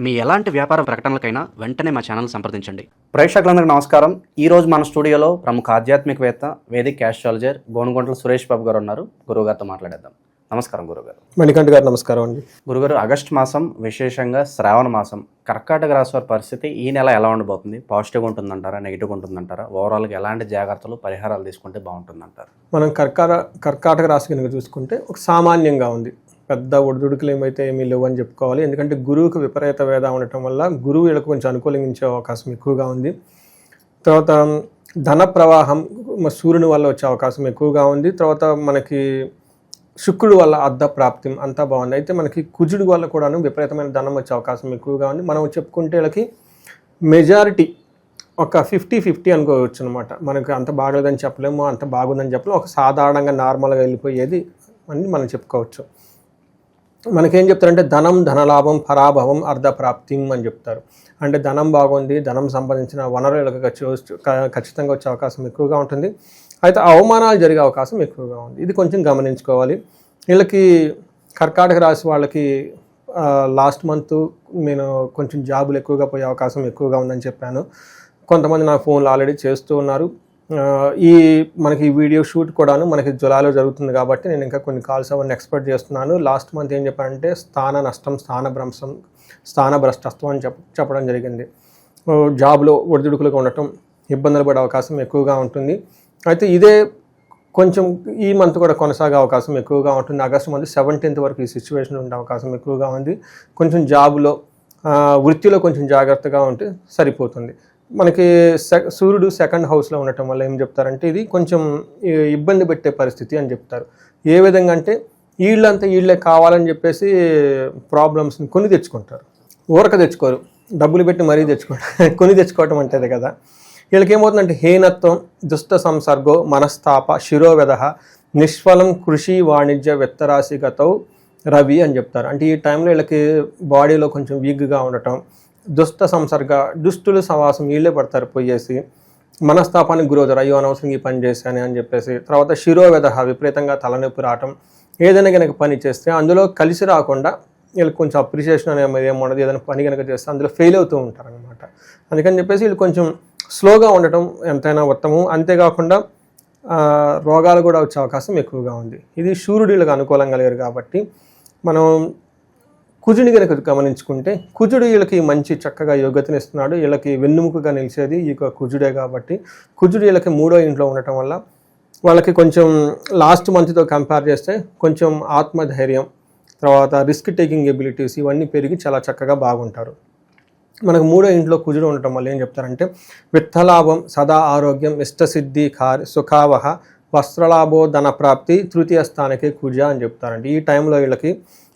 మీ ఎలాంటి వ్యాపార ప్రకటనలకైనా వెంటనే మా ఛానల్ సంప్రదించండి. ప్రేక్షకులందరికీ నమస్కారం. ఈరోజు మన స్టూడియోలో ప్రముఖ ఆధ్యాత్మికవేత్త, వేదిక్ ఆస్ట్రాలజర్ గోనుగుంట్ల సురేష్ బాబు గారు ఉన్నారు. గురువుగారితో మాట్లాడేద్దాం. నమస్కారం గురుగారు. మణికంఠ గారు నమస్కారం అండి. గురుగారు, ఆగస్టు మాసం, విశేషంగా శ్రావణ మాసం, కర్కాటక రాశి వారి పరిస్థితి ఈ నెల ఎలా ఉండబోతుంది? పాజిటివ్గా ఉంటుందంటారా, నెగిటివ్గా ఉంటుందంటారా? ఓవరాల్గా ఎలాంటి జాగ్రత్తలు, పరిహారాలు తీసుకుంటే బాగుంటుందంటారు? మనం కర్కాటక రాశి కనుక చూసుకుంటే ఒక సామాన్యంగా ఉంది. పెద్ద ఒడిదుడుకులు ఏమీ లేవు అని చెప్పుకోవాలి. ఎందుకంటే గురువుకు విపరీత వేద ఉండటం వల్ల గురువు వీళ్ళకు కొంచెం అనుకూలించే అవకాశం ఎక్కువగా ఉంది. తర్వాత ధన ప్రవాహం సూర్యుని వల్ల వచ్చే అవకాశం ఎక్కువగా ఉంది. తర్వాత మనకి శుక్రుడు వల్ల అర్ధ ప్రాప్తి అంతా బాగుంది. అయితే మనకి కుజుడు వల్ల కూడాను విపరీతమైన ధనం వచ్చే అవకాశం ఎక్కువగా ఉంది. మనం చెప్పుకుంటే వీళ్ళకి మెజారిటీ ఒక 50-50 అనుకోవచ్చు అనమాట. మనకి అంత బాగలేదని చెప్పలేము, అంత బాగుందని చెప్పలేము. ఒక సాధారణంగా నార్మల్గా వెళ్ళిపోయేది అని మనం చెప్పుకోవచ్చు. మనకేం చెప్తారంటే ధనం, ధనలాభం, పరాభవం, అర్ధప్రాప్తి అని చెప్తారు. అంటే ధనం బాగుంది, ధనం సంబంధించిన వనరులకు ఖచ్చితంగా వచ్చే అవకాశం ఎక్కువగా ఉంటుంది. అయితే అవమానాలు జరిగే అవకాశం ఎక్కువగా ఉంది. ఇది కొంచెం గమనించుకోవాలి. వీళ్ళకి కర్కాటక రాశి వాళ్ళకి లాస్ట్ మంత్ నేను కొంచెం జాబులు ఎక్కువగా పోయే అవకాశం ఎక్కువగా ఉందని చెప్పాను. కొంతమంది నా ఫోన్లు ఆల్రెడీ చేస్తూ ఉన్నారు. మనకి వీడియో షూట్ కూడాను మనకి జులైలో జరుగుతుంది కాబట్టి నేను ఇంకా కొన్ని కాల్స్ అవన్నీ ఎక్స్పెక్ట్ చేస్తున్నాను. లాస్ట్ మంత్ ఏం చెప్పారంటే స్థాన నష్టం, స్థానభ్రష్టత్వం అని చెప్పడం జరిగింది. జాబ్లో ఒడిదుడుకులుగా ఉండటం, ఇబ్బందులు పడే అవకాశం ఎక్కువగా ఉంటుంది. అయితే ఇదే కొంచెం ఈ మంత్ కూడా కొనసాగే అవకాశం ఎక్కువగా ఉంటుంది. ఆగస్టు మంత్ 17th వరకు ఈ సిచ్యువేషన్ ఉండే అవకాశం ఎక్కువగా ఉంది. కొంచెం జాబ్లో, వృత్తిలో కొంచెం జాగ్రత్తగా ఉంటే సరిపోతుంది. మనకి సూర్యుడు 2nd హౌస్లో ఉండటం వల్ల ఏం చెప్తారంటే ఇది కొంచెం ఇబ్బంది పెట్టే పరిస్థితి అని చెప్తారు. ఏ విధంగా అంటే వీళ్ళే కావాలని చెప్పేసి ప్రాబ్లమ్స్ని కొని తెచ్చుకుంటారు. ఊరక తెచ్చుకోరు, డబ్బులు పెట్టి మరీ కొని తెచ్చుకోవటం అంటేది కదా. వీళ్ళకి ఏమవుతుందంటే హీనత్వం, దుష్ట సంసర్గో, మనస్తాప, శిరోవ్యధ, నిష్ఫలం కృషి వాణిజ్య విత్తరాశిగతౌ రవి అని చెప్తారు. అంటే ఈ టైంలో వీళ్ళకి బాడీలో కొంచెం వీక్గా ఉండటం, దుష్ట సంసర్గ, దుష్టుల సవాసం వీళ్ళే పడతారు పోయేసి, మనస్తాపానికి గురవుతారు, అయ్యో అనవసరంగా ఈ పని చేశాను అని చెప్పేసి. తర్వాత శిరోవ్యధ, విపరీతంగా తలనొప్పి రావటం, ఏదైనా కనుక పని చేస్తే అందులో కలిసి రాకుండా వీళ్ళకి కొంచెం అప్రిషియేషన్ అనేది ఏముండదు. ఏదైనా పని కనుక చేస్తే అందులో ఫెయిల్ అవుతూ ఉంటారు అనమాట. అందుకని చెప్పేసి వీళ్ళు కొంచెం స్లోగా ఉండటం ఎంతైనా ఉత్తమం. అంతేకాకుండా రోగాలు కూడా వచ్చే అవకాశం ఎక్కువగా ఉంది. ఇది సూర్యుడు వీళ్ళకి అనుకూలంగా లేరు కాబట్టి మనం కుజుని కనుక గమనించుకుంటే కుజుడు వీళ్ళకి మంచి చక్కగా యోగ్యతను ఇస్తున్నాడు. వీళ్ళకి వెన్నుముకగా నిలిచేది ఈ కుజుడే కాబట్టి కుజుడు వీళ్ళకి 3వ ఇంట్లో ఉండటం వల్ల వాళ్ళకి కొంచెం లాస్ట్ మంత్తో కంపేర్ చేస్తే కొంచెం ఆత్మధైర్యం, తర్వాత రిస్క్ టేకింగ్ ఎబిలిటీస్ ఇవన్నీ పెరిగి చాలా చక్కగా బాగుంటారు. మనకు 3వ ఇంట్లో కుజుడు ఉండటం వల్ల ఏం చెప్తారంటే విత్తలాభం, సదా ఆరోగ్యం, ఇష్టసిద్ధి, సుఖావహ, వస్త్రలాభో, ధన ప్రాప్తి, తృతీయ స్థానకే కుజ అని చెప్తారంటే ఈ టైంలో వీళ్ళకి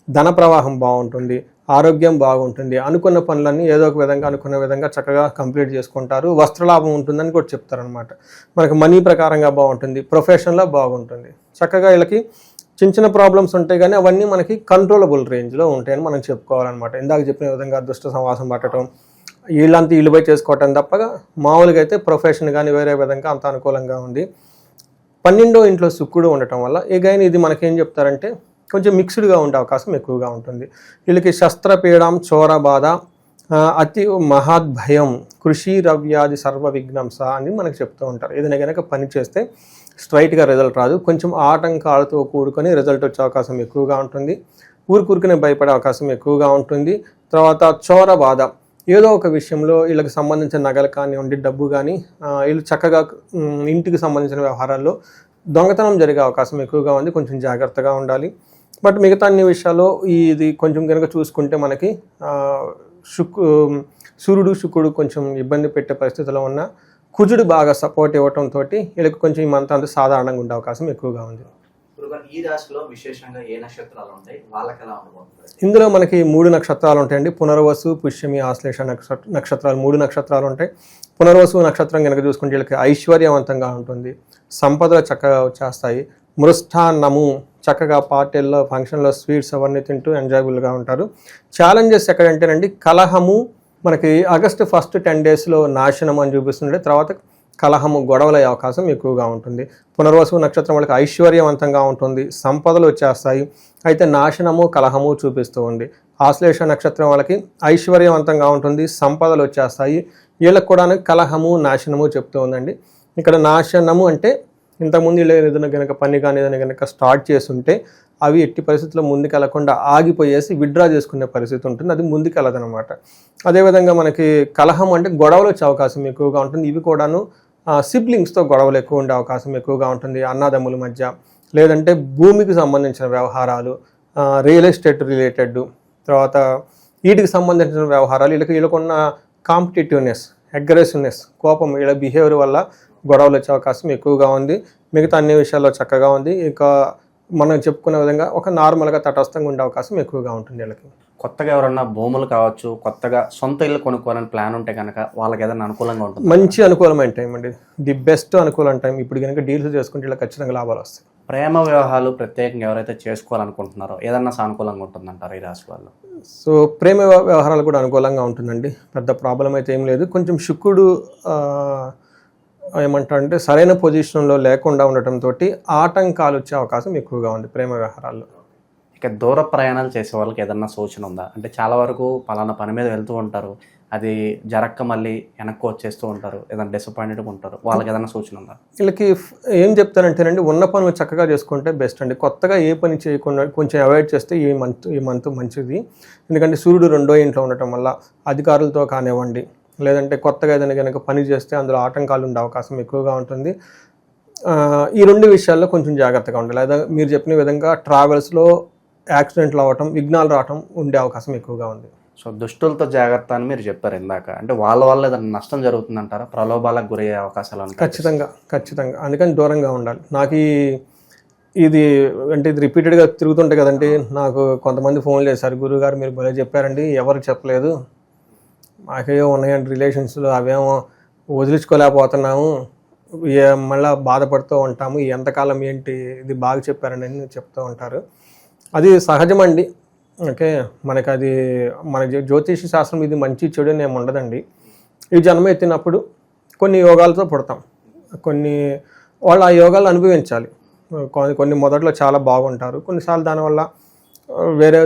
ధన ప్రవాహం బాగుంటుంది, ఆరోగ్యం బాగుంటుంది, అనుకున్న పనులన్నీ ఏదో ఒక విధంగా అనుకున్న విధంగా చక్కగా కంప్లీట్ చేసుకుంటారు, వస్త్రలాభం ఉంటుందని కూడా చెప్తారనమాట. మనకి మనీ ప్రకారంగా బాగుంటుంది, ప్రొఫెషన్లో బాగుంటుంది. చక్కగా వీళ్ళకి చిన్న ప్రాబ్లమ్స్ ఉంటాయి కానీ అవన్నీ మనకి కంట్రోలబుల్ రేంజ్లో ఉంటాయని మనం చెప్పుకోవాలన్నమాట. ఇందాక చెప్పిన విధంగా దుష్ట సమాసం పట్టడం, వీళ్ళంతా ఇల్లుపై చేసుకోవటం తప్పగా మామూలుగా అయితే ప్రొఫెషన్ కానీ వేరే విధంగా అంత అనుకూలంగా ఉంది. 12వ ఇంట్లో శుక్రుడు ఉండటం వల్ల ఇగైన్ ఇది మనకేం చెప్తారంటే కొంచెం మిక్స్డ్గా ఉండే అవకాశం ఎక్కువగా ఉంటుంది. వీళ్ళకి శస్త్రపీడం, చోర బాధ, అతి మహాద్భయం, కృషి రవ్యాది సర్వ విఘ్నంస అని మనకు చెప్తూ ఉంటారు. ఏదైనా కనుక పని చేస్తే స్ట్రైట్గా రిజల్ట్ రాదు, కొంచెం ఆటంకాలతో కూడుకొని రిజల్ట్ వచ్చే అవకాశం ఎక్కువగా ఉంటుంది. ఊరికూరికనే భయపడే అవకాశం ఎక్కువగా ఉంటుంది. తర్వాత చోర బాధ, ఏదో ఒక విషయంలో వీళ్ళకి సంబంధించిన నగలు కానివ్వండి, డబ్బు కానీ వీళ్ళు చక్కగా ఇంటికి సంబంధించిన వ్యవహారాల్లో దొంగతనం జరిగే అవకాశం ఎక్కువగా ఉంది. కొంచెం జాగ్రత్తగా ఉండాలి. బట్ మిగతా అన్ని విషయాల్లో ఇది కొంచెం కనుక చూసుకుంటే మనకి సూర్యుడు శుక్రుడు కొంచెం ఇబ్బంది పెట్టే పరిస్థితిలో ఉన్న కుజుడు బాగా సపోర్ట్ ఇవ్వటంతో వీళ్ళకి కొంచెం ఈ మంత్ అంతా సాధారణంగా ఉండే అవకాశం ఎక్కువగా ఉంది. ఈ రాశిలో విశేషంగా ఏ నక్షత్రాలు ఉంటాయి, వాళ్ళకి ఎలా ఉండబోతుంది? ఇందులో మనకి 3 నక్షత్రాలు ఉంటాయండి. పునర్వసు, పుష్యమి, ఆశ్లేష నక్షత్రాలు 3 నక్షత్రాలు ఉంటాయి. పునర్వసు నక్షత్రం కనుక చూసుకుంటే వీళ్ళకి ఐశ్వర్యవంతంగా ఉంటుంది, సంపదలు చక్కగా వచ్చేస్తాయి. మృష్టాన్నము, చక్కగా పార్టీల్లో, ఫంక్షన్లో స్వీట్స్ అవన్నీ తింటూ ఎంజాయబుల్గా ఉంటారు. ఛాలెంజెస్ ఎక్కడంటేనండి కలహము, మనకి ఆగస్టు 1st 10 daysలో నాశనం అని చూపిస్తుండే, తర్వాత కలహము, గొడవలయ్యే అవకాశం ఎక్కువగా ఉంటుంది. పునర్వసు నక్షత్రం వాళ్ళకి ఐశ్వర్యవంతంగా ఉంటుంది, సంపదలు వచ్చేస్తాయి. అయితే నాశనము, కలహము చూపిస్తూ ఉంది. ఆశ్లేష నక్షత్రం వాళ్ళకి ఐశ్వర్యవంతంగా ఉంటుంది, సంపదలు వచ్చేస్తాయి. వీళ్ళకి కూడా కలహము, నాశనము చెప్తూ ఉందండి. ఇక్కడ నాశనము అంటే ఇంతకుముందు వీళ్ళు ఏదైనా కనుక పని కానీ ఏదైనా కనుక స్టార్ట్ చేస్తుంటే అవి ఎట్టి పరిస్థితుల్లో ముందుకెళ్లకుండా ఆగిపోయేసి విత్డ్రా చేసుకునే పరిస్థితి ఉంటుంది, అది ముందుకెళ్ళదనమాట. అదేవిధంగా మనకి కలహం అంటే గొడవలు వచ్చే అవకాశం ఎక్కువగా ఉంటుంది. ఇవి కూడాను సిబ్లింగ్స్తో గొడవలు ఎక్కువ ఉండే అవకాశం ఎక్కువగా ఉంటుంది, అన్నదమ్ముల మధ్య, లేదంటే భూమికి సంబంధించిన వ్యవహారాలు, రియల్ ఎస్టేట్ రిలేటెడ్, తర్వాత వీటికి సంబంధించిన వ్యవహారాలు. వీళ్ళకున్న కాంపిటేటివ్నెస్, అగ్రెసివ్నెస్, కోపం, వీళ్ళ బిహేవియర్ వల్ల గొడవలు వచ్చే అవకాశం ఎక్కువగా ఉంది. మిగతా అన్ని విషయాల్లో చక్కగా ఉంది. ఇక మనం చెప్పుకునే విధంగా ఒక నార్మల్గా తటస్థంగా ఉండే అవకాశం ఎక్కువగా ఉంటుంది వీళ్ళకి. కొత్తగా ఎవరన్నా భూములు కావచ్చు, కొత్తగా సొంత ఇల్లు కొనుక్కోవాలని ప్లాన్ ఉంటే కనుక వాళ్ళకి ఏదైనా అనుకూలంగా ఉంటుంది? మంచి అనుకూలమైన టైం అండి, ది బెస్ట్ అనుకూలమైన టైం. ఇప్పుడు కనుక డీల్స్ చేసుకుంటే ఇలా ఖచ్చితంగా లాభాలు వస్తాయి. ప్రేమ వివాహాలు ప్రత్యేకంగా ఎవరైతే చేసుకోవాలనుకుంటున్నారో ఏదన్నా సానుకూలంగా ఉంటుందంటారు ఈ రాశి వాళ్ళు? సో ప్రేమ వ్యవహారాలు కూడా అనుకూలంగా ఉంటుందండి, పెద్ద ప్రాబ్లం అయితే ఏం లేదు. కొంచెం శుక్రుడు ఏమంటారంటే సరైన పొజిషన్లో లేకుండా ఉండటంతో ఆటంకాలు వచ్చే అవకాశం ఎక్కువగా ఉంది ప్రేమ వ్యవహారాల్లో. ఇక దూర ప్రయాణాలు చేసే వాళ్ళకి ఏదన్నా సూచన ఉందా? అంటే చాలా వరకు పలానా పని మీద వెళ్తూ ఉంటారు, అది జరక్క మళ్ళీ వెనక్కి వచ్చేస్తూ ఉంటారు, ఏదైనా డిసప్పాయింటెడ్గా ఉంటారు, వాళ్ళకి ఏదైనా సూచన ఉందా? వీళ్ళకి ఏం చెప్తానంటేనండి, ఉన్న పనులు చక్కగా చేసుకుంటే బెస్ట్ అండి. కొత్తగా ఏ పని చేయకుండా కొంచెం అవాయిడ్ చేస్తే ఈ మంత్ మంచిది. ఎందుకంటే సూర్యుడు 2వ ఇంట్లో ఉండటం వల్ల అధికారులతో కానివ్వండి, లేదంటే కొత్తగా ఏదైనా కనుక పని చేస్తే అందులో ఆటంకాలు ఉండే అవకాశం ఎక్కువగా ఉంటుంది. ఈ 2 విషయాల్లో కొంచెం జాగ్రత్తగా ఉండాలి. లేదా మీరు చెప్పిన విధంగా ట్రావెల్స్లో యాక్సిడెంట్లు అవ్వటం, విఘ్నాలు రావటం ఉండే అవకాశం ఎక్కువగా ఉంది. సో దుష్టులతో జాగ్రత్త అని మీరు చెప్పారు ఇందాక, అంటే వాళ్ళ వల్ల ఏదైనా నష్టం జరుగుతుందంటారా? ప్రలోభాలకు గురయ్యే అవకాశాలు ఉంటాయి? ఖచ్చితంగా అందుకని దూరంగా ఉండాలి. నాకు ఇది రిపీటెడ్గా తిరుగుతుంటాయి కదండి. నాకు కొంతమంది ఫోన్ చేశారు, గురుగారు మీరు భలే చెప్పారండి, ఎవరు చెప్పలేదు, మాకేమో ఉన్నాయండి రిలేషన్స్లో, అవేమో వదిలించుకోలేకపోతున్నాము, మళ్ళీ బాధపడుతూ ఉంటాము, ఎంతకాలం ఏంటి, ఇది బాగా చెప్పారండి అని చెప్తూ ఉంటారు. అది సహజమండి. ఓకే, మనకు అది మన జ్యోతిష శాస్త్రం ఇది మంచి చెడు అని ఏమి ఉండదండి. ఈ జన్మ ఎత్తినప్పుడు కొన్ని యోగాలతో పుడతాం, కొన్ని వాళ్ళు ఆ యోగాలు అనుభవించాలి. కొన్ని మొదట్లో చాలా బాగుంటారు, కొన్నిసార్లు దానివల్ల వేరే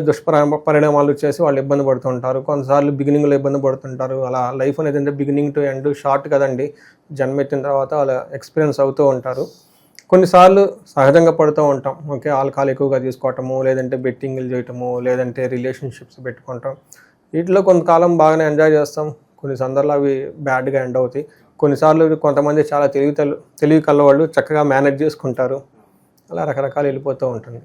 పరిణామాలు చేసి వాళ్ళు ఇబ్బంది పడుతుంటారు, కొన్నిసార్లు బిగినింగ్లో ఇబ్బంది పడుతుంటారు. అలా లైఫ్ అనేది అంటే బిగినింగ్ టు ఎండ్ షార్ట్ కదండి, జన్మ ఎత్తిన తర్వాత వాళ్ళ ఎక్స్పీరియన్స్ అవుతూ ఉంటారు. కొన్నిసార్లు సహజంగా పడుతూ ఉంటాం. ఓకే, ఆల్కహాల్ ఎక్కువగా తీసుకోవటము, లేదంటే బెట్టింగ్లు చేయటము, లేదంటే రిలేషన్షిప్స్ పెట్టుకుంటాం. వీటిలో కొంతకాలం బాగానే ఎంజాయ్ చేస్తాం, కొన్ని సందర్భాలు అవి బ్యాడ్గా ఎండ్ అవుతాయి. కొన్నిసార్లు కొంతమంది చాలా తెలివి కలవాళ్ళు చక్కగా మేనేజ్ చేసుకుంటారు, అలా రకరకాలు వెళ్ళిపోతూ ఉంటుంది.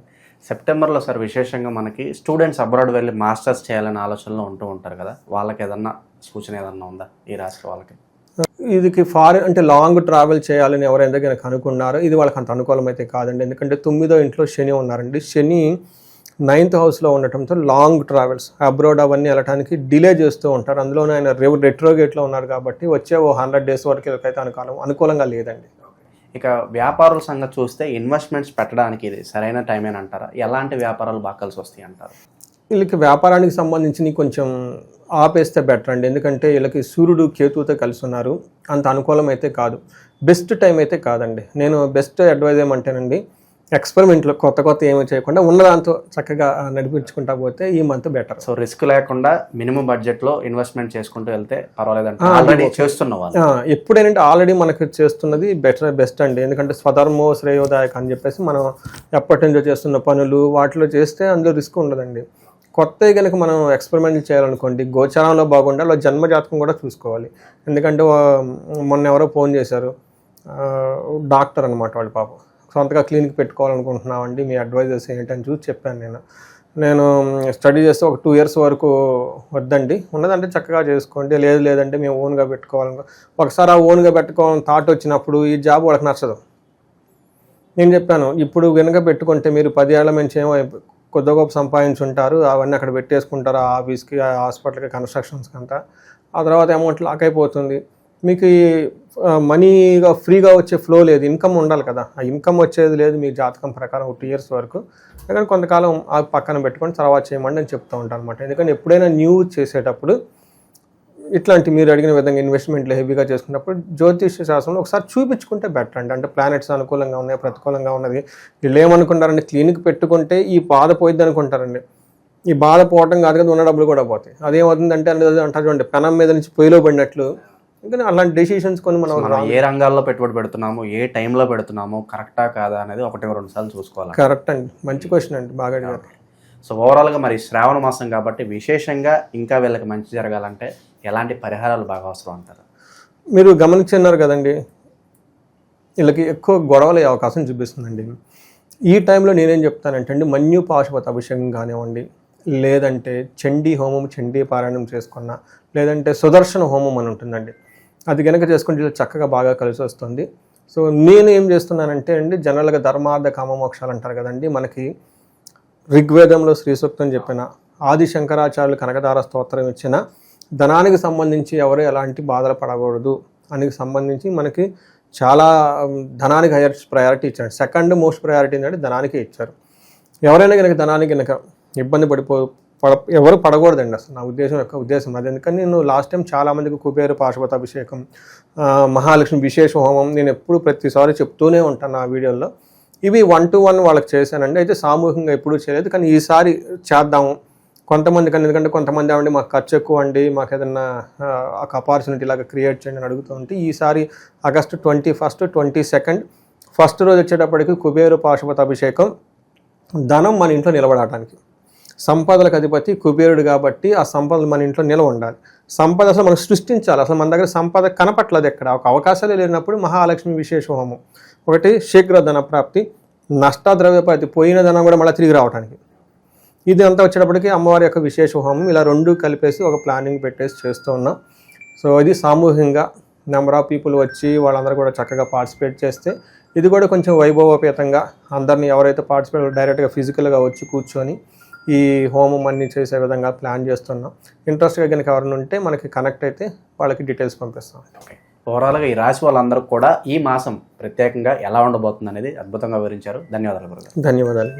సెప్టెంబర్లో సార్ విశేషంగా మనకి స్టూడెంట్స్ అబ్రాడ్ వెళ్ళి మాస్టర్స్ చేయాలనే ఆలోచనలో ఉంటూ ఉంటారు కదా, వాళ్ళకి ఏదన్నా సూచన ఏదన్నా ఉందా ఈ రాశి వాళ్ళకి? ఇది ఫారిన్ అంటే లాంగ్ ట్రావెల్ చేయాలని ఎవరైనా కనుక అనుకున్నారో ఇది వాళ్ళకి అంత అనుకూలం అయితే కాదండి. ఎందుకంటే 9వ ఇంట్లో శని ఉన్నారండి. శని 9th హౌస్లో ఉండటంతో లాంగ్ ట్రావెల్స్ అబ్రాడ్ అవన్నీ వెళ్ళడానికి డిలే చేస్తూ ఉంటారు. అందులోనే ఆయన రెట్రోగేట్లో ఉన్నారు కాబట్టి వచ్చే 100 days వరకు వీళ్ళకైతే అనుకూలంగా లేదండి. ఇక వ్యాపారుల సంగతి చూస్తే ఇన్వెస్ట్మెంట్స్ పెట్టడానికి ఇది సరైన టైమేనంటారా? ఎలాంటి వ్యాపారాలు బాగా కలిసి వస్తాయి అంటారు? వీళ్ళకి వ్యాపారానికి సంబంధించి కొంచెం ఆపేస్తే బెటర్ అండి. ఎందుకంటే వీళ్ళకి సూర్యుడు కేతువుతో కలిసి ఉన్నారు, అంత అనుకూలం అయితే కాదు, బెస్ట్ టైం అయితే కాదండి. నేను బెస్ట్ అడ్వైజ్ ఏమంటానండి, ఎక్స్పెరిమెంట్లో కొత్త ఏమీ చేయకుండా ఉన్నదాంతో చక్కగా నడిపించుకుంటా పోతే ఈ మంత్ బెటర్. సో రిస్క్ లేకుండా మినిమం బడ్జెట్లో ఇన్వెస్ట్మెంట్ చేసుకుంటూ వెళ్తే పర్వాలేదంటే ఆల్రెడీ చేస్తున్న వాళ్ళు ఎప్పుడేనంటే ఆల్రెడీ మనకు చేస్తున్నది బెస్ట్ అండి. ఎందుకంటే స్వధర్మో శ్రేయోదాయక అని చెప్పేసి మనం ఎప్పటి నుంచో చేస్తున్న పనులు వాటిలో చేస్తే అందులో రిస్క్ ఉండదండి. కొత్త కనుక మనం ఎక్స్పెరిమెంట్ చేయాలనుకోండి, గోచారంలో బాగుండాలి, జన్మజాతకం కూడా చూసుకోవాలి. ఎందుకంటే మొన్న ఎవరో ఫోన్ చేశారు, డాక్టర్ అనమాట వాళ్ళు, పాపం సొంతగా క్లినిక్ పెట్టుకోవాలనుకుంటున్నామండి, మీ అడ్వైజర్స్ ఏంటని చూసి చెప్పాను. నేను స్టడీ చేస్తే ఒక 2 years వరకు వద్దండి, ఉన్నదంటే చక్కగా చేసుకోండి, లేదంటే మేము ఓన్గా పెట్టుకోవాలను. ఒకసారి ఆ ఓన్గా పెట్టుకోవాలని థాట్ వచ్చినప్పుడు ఈ జాబ్ వాళ్ళకి నచ్చదు. నేను చెప్పాను, ఇప్పుడు వెనుక పెట్టుకుంటే మీరు 10 ఏళ్ల నుంచి ఏమో కొద్ది గొప్ప సంపాదించుంటారు, అవన్నీ అక్కడ పెట్టేసుకుంటారు, ఆ ఆఫీస్కి, ఆ హాస్పిటల్కి, కన్స్ట్రక్షన్స్కి అంతా. ఆ తర్వాత అమౌంట్ లాక్ అయిపోతుంది. మీకు ఈ మనీగా ఫ్రీగా వచ్చే ఫ్లో లేదు, ఇన్కమ్ ఉండాలి కదా, ఆ ఇన్కమ్ వచ్చేది లేదు మీ జాతకం ప్రకారం 2 years వరకు. కానీ కొంతకాలం ఆ పక్కన పెట్టుకొని తర్వాత చేయమండి అని చెప్తూ ఉంటాను అనమాట. ఎందుకంటే ఎప్పుడైనా న్యూ చేసేటప్పుడు ఇట్లాంటి మీరు అడిగిన విధంగా ఇన్వెస్ట్మెంట్లు హెవీగా చేసుకున్నప్పుడు జ్యోతిష్య శాస్త్రంలో ఒకసారి చూపించుకుంటే బెటర్ అండి. అంటే ప్లానెట్స్ అనుకూలంగా ఉన్నాయి, ప్రతికూలంగా ఉన్నది. వీళ్ళు ఏమనుకుంటారంటే క్లినిక్ పెట్టుకుంటే ఈ బాధ పోయిద్ది అనుకుంటారండి. ఈ బాధ పోవటం కాదు కదా, ఉన్న డబ్బులు కూడా పోతాయి. అదేమవుతుందంటే అంటారు చూడండి, పెనం మీద నుంచి పొయ్యిలో పడినట్లు. ఇంకా అలాంటి డెసిషన్స్ కొన్ని మనం ఏ రంగాల్లో పెట్టుబడి పెడుతున్నాము, ఏ టైంలో పెడుతున్నాము, కరెక్టా కాదా అనేది 1-2 సార్లు చూసుకోవాలి. కరెక్ట్ అండి, మంచి క్వశ్చన్ అండి, బాగా అడిగారు. సో ఓవరాల్గా మరి శ్రావణ మాసం కాబట్టి విశేషంగా ఇంకా వీళ్ళకి మంచి జరగాలంటే ఎలాంటి పరిహారాలు బాగా అవసరం అంటారు? మీరు గమనించున్నారు కదండి, వీళ్ళకి ఎక్కువ గొడవలు అయ్యే అవకాశం చూపిస్తుందండి. ఈ టైంలో నేనేం చెప్తానంటే అండి, మన్యు పాశుపత అభిషేకం కానివ్వండి, లేదంటే చండీ హోమం, చండీ పారాయణం చేసుకున్న, లేదంటే సుదర్శన హోమం అని ఉంటుందండి. అది కనుక చేసుకుంటే ఇలా చక్కగా బాగా కలిసి వస్తుంది. సో నేను ఏం చేస్తున్నానంటే అండి, జనరల్గా ధర్మార్థ కామ మోక్షాలు అంటారు కదండి, మనకి ఋగ్వేదంలో శ్రీ సూక్తం చెప్పిన, ఆది శంకరాచార్యులు కనకదార స్తోత్రం ఇచ్చిన, ధనానికి సంబంధించి ఎవరు ఎలాంటి బాధలు పడకూడదు అని సంబంధించి మనకి చాలా ధనానికి హైయర్ ప్రయారిటీ ఇచ్చారు. సెకండ్ మోస్ట్ ప్రయారిటీ ఏంటంటే ధనానికే ఇచ్చారు. ఎవరైనా కనుక ధనానికి కనుక ఇబ్బంది ఎవరు పడకూడదండి అసలు, నా ఉద్దేశం అది. ఎందుకని నేను లాస్ట్ టైం చాలామందికి కుబేర పాశుపత అభిషేకం, మహాలక్ష్మి విశేష హోమం నేను ఎప్పుడు ప్రతిసారి చెప్తూనే ఉంటాను నా వీడియోలో. ఇవి 1-to-1 వాళ్ళకి చేశానండి. అయితే సామూహికంగా ఎప్పుడూ చేయలేదు, కానీ ఈసారి చేద్దాము కొంతమంది. కానీ ఎందుకంటే కొంతమంది ఏమండి మాకు ఖర్చు ఎక్కువ అండి, మాకు ఏదన్నా ఒక ఆపర్చునిటీ లాగా క్రియేట్ చేయండి అని అడుగుతూ ఉంటే, ఈసారి ఆగస్టు 21, 22 ఫస్ట్ రోజు వచ్చేటప్పటికి కుబేర పాశుపత అభిషేకం. ధనం మన ఇంట్లో నిలబడటానికి, సంపదలకు అధిపతి కుబేరుడు కాబట్టి ఆ సంపదలు మన ఇంట్లో నిలవ ఉండాలి. సంపద అసలు మనం సృష్టించాలి. అసలు మన దగ్గర సంపద కనపట్లేదు, ఎక్కడ ఒక అవకాశాలే లేనప్పుడు మహాలక్ష్మి విశేష హోమం ఒకటి, శీఘ్ర ధన ప్రాప్తి, నష్టద్రవ్యపతి, పోయిన ధనం కూడా మళ్ళీ తిరిగి రావడానికి. ఇది అంతా వచ్చేటప్పటికి అమ్మవారి యొక్క విశేష హోమం. ఇలా 2 కలిపేసి ఒక ప్లానింగ్ పెట్టేసి చేస్తూ ఉన్నాం. సో ఇది సామూహికంగా నెంబర్ ఆఫ్ పీపుల్ వచ్చి వాళ్ళందరూ కూడా చక్కగా పార్టిసిపేట్ చేస్తే, ఇది కూడా కొంచెం వైభవోపేతంగా అందరినీ ఎవరైతే పార్టిసిపేట్ డైరెక్ట్గా ఫిజికల్గా వచ్చి కూర్చొని ఈ హోమం అన్నీ చేసే విధంగా ప్లాన్ చేస్తున్నాం. ఇంట్రెస్ట్గా కనుక ఎవరైనా ఉంటే మనకి కనెక్ట్ అయితే వాళ్ళకి డీటెయిల్స్ పంపిస్తాం. ఓవరాల్గా ఈ రాశి వాళ్ళందరూ కూడా ఈ మాసం ప్రత్యేకంగా ఎలా ఉండబోతుంది అనేది అద్భుతంగా వివరించారు. ధన్యవాదాలు గురుగారు. ధన్యవాదాలు.